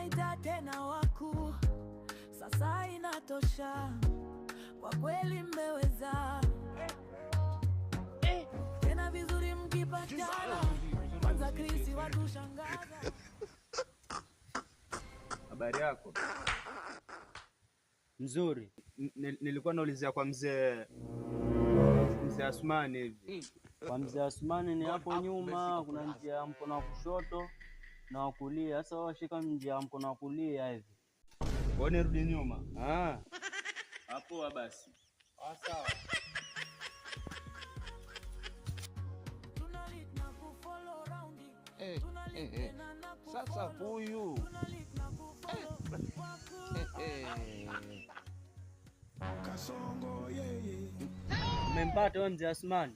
mnaita tena wakuu. Sasa inatosha, kwa kweli mmeweza. Tena vizuri mkipatana, kwanza Chris watu shangaza. Habari yako? Nzuri. Nilikuwa naulizia kwa mzee Asmani hivi. Kwa mzee Asmani ni hapo nyuma, kuna njia ya mkono wa kushoto na wa kulia. Sasa washika njia ya mkono wa kulia hivi. Wewe nirudi nyuma. Hapo basi. Sawa. Sasa huyu Kasongo yeye. Umempata wewe mzee Asmani?